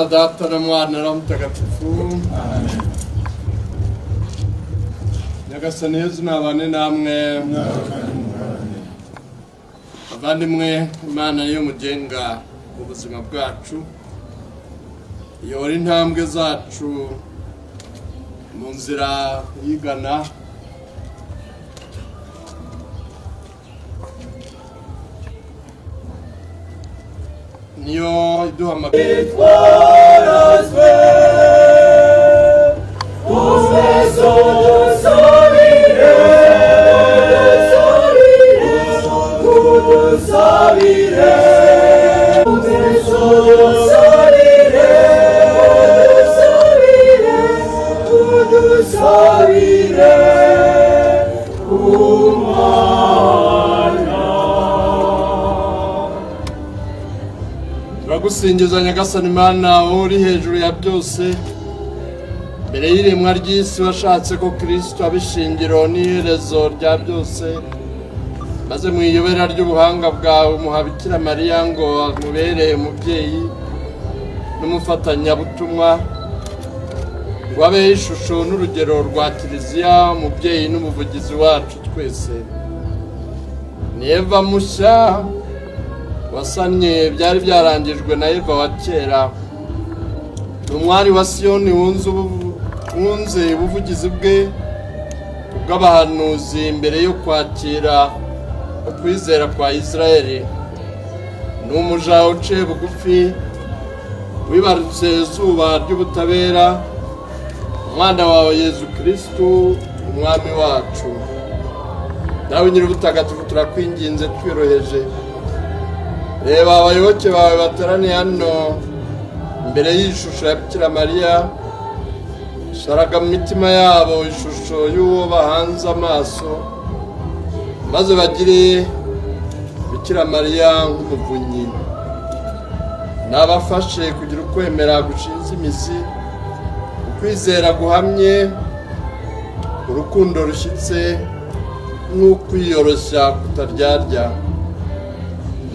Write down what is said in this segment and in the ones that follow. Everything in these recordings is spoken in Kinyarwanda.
Data na Mwana na Mutagatifu. Nyagasani Yesu nabane namwe. Abandimwe, Imana yo mugenga ubuzima bwacu, yora intambwe zacu mu nzira yigana niyo iduhamagara turagusingiza Nyagasani Mana uri hejuru ya byose. Mbere y'iremwa ry'isi washatse ko Kristo abishingiro n'iherezo rya byose, maze mu iyobera ry'ubuhanga bwawe umuha Bikira Mariya ngo amubereye umubyeyi n'umufatanyabutumwa, ngo abe ishusho n'urugero rwa Kiliziya, umubyeyi n'umuvugizi wacu twese. Ni Eva mushya wasanye byari byarangijwe na Eva wa kera, umwari wa Siyoni wunze ubuvugizi bwe bw'abahanuzi mbere yo kwakira ukwizera kwa Israeli. Ni umuja uciye bugufi wibarutse izuba ry'ubutabera, umwana wawe Yezu Kristu umwami wacu. Nawe nyir'ubutagatifu turakwinginze twiroheje, reba abayoboke bawe bateraniye hano imbere y'ishusho ya Bikira Mariya, sharaga mu mitima yabo ishusho y'uwo bahanze amaso, maze bagire Bikira Mariya nk'umuvunyi. Nabafashe kugira ukwemera gushinze imizi, ukwizera guhamye, urukundo rushyitse n'ukwiyoroshya kutaryarya.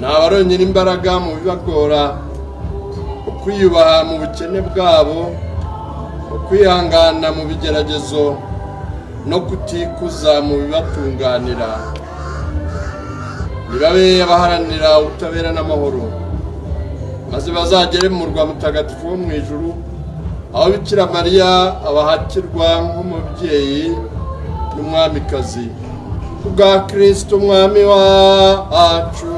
Nabarongera imbaraga mu bibagora, ukwiyubaha mu bukene bwabo, ukwihangana mu bigeragezo no kutikuza mu bibatunganira. Nibabe abaharanira ubutabera n'amahoro, maze bazagere mu murwa mutagatifu wo mu ijuru, aho Bikira Mariya abahakirwa nk'umubyeyi n'umwamikazi, kubwa Kristo umwami wacu.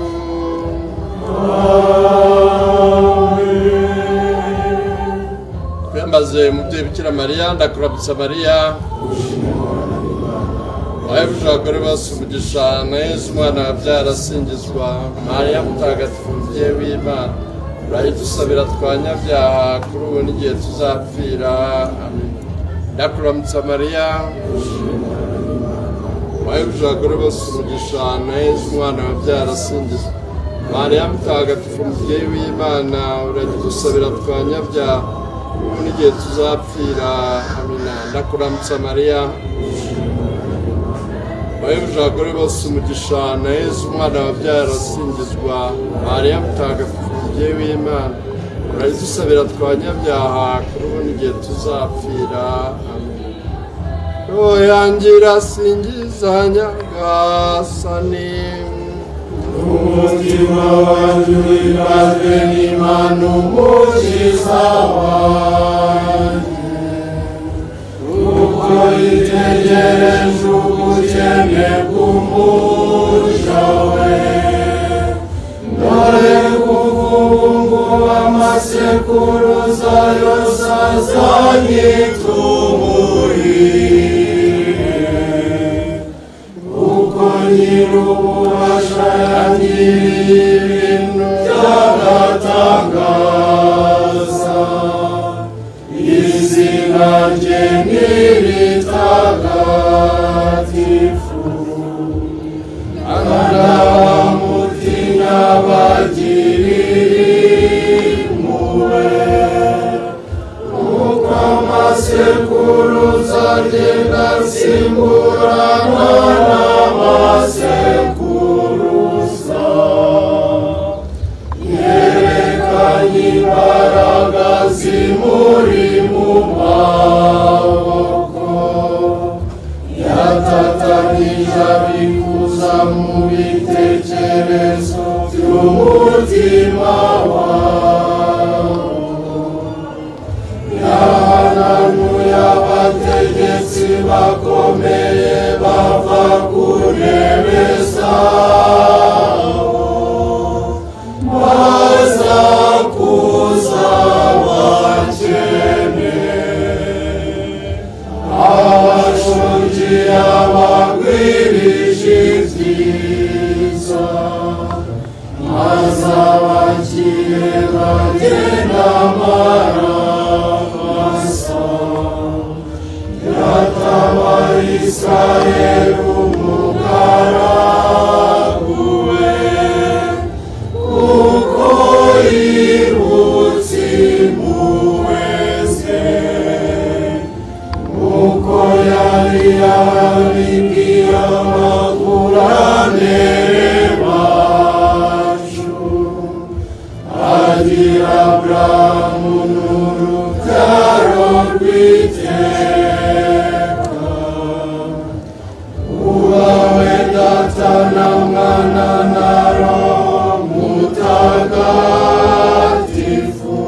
Twembaze umubyeyi Bikira Mariya, ndakurabutsa Mariya, wahebuje abagore bose umugisha, na Yezu umwana wabyara asingizwa. Mariya mutagatifu umubyeyi w'Imana, urayidusabira twanyabyaha kuri ubu n'igihe tuzapfira. Amen. Ndakuramutsa Mariya, wahebuje abagore bose umugisha, na Yezu umwana wabyara asingizwa. Mariya mutagatifu umubyeyi w'Imana, urayidusabira twanyabyaha kuri ubu n'igihe tuzapfira. Amen. Ndakuramutsa Mariya, wahebuje abagore bose umugisha, na Yezu umwana wabyara asingizwa. Mariya mutagatifu umubyeyi w'Imana, urayidusabira twanyabyaha kuri ubu n'igihe tuzapfira. Amen. Roho yanjye irasingiza Nyagasani, umutima wanjye uhimbazwe n'Imana umukiza wanjye, kuko yitegereje ubukene bw'umuja we. Dore kuva ubu ngubu amasekuruza yose azanyita umuhire, kuko nyir'ububasha yangiriye ibintu by'agatangaza. Izina rye ni ritagatifu, abamutinya bagirira impuhwe, kuko amasekuruza agenda asimburana n'amasekuruza. Yerekanye imbaraga ze bikuza mu bitekerezo by'umutima wawe. Yahananuye abategetsi bakomeye bava ku ntebe zabo, bazakuza abakene, abashonji abagwirije ibyiza, maze abakire bagenda amaramasa. Yatabaye Israheli umugaragu we, kuko yibutse impuhwe ze, uko yari yarabibwiye abakurambere bacu, agira Aburahamu n'urubyaro rw'iteka. Ubawe Data na Mwana na Roho Mutagatifu,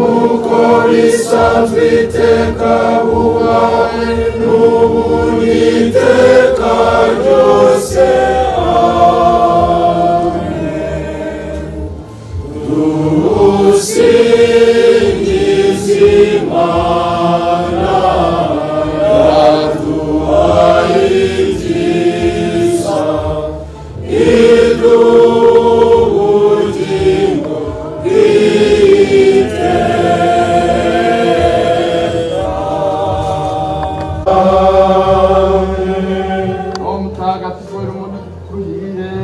uko bisanzwe iteka bubahe n'ubu n'iteka ryose. Amen. Dusingize Imana yaduhaye ibyiza, iduha ubugingo bw'iteka. Roho Mutagatifu urumurikire,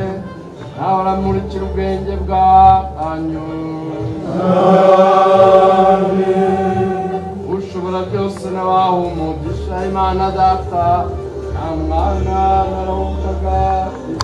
nawe uramurikira ubwenge bwanyu. Ushobora byose n'abaha umugisha Imana Data na Mwana na Roho Mutagatifu.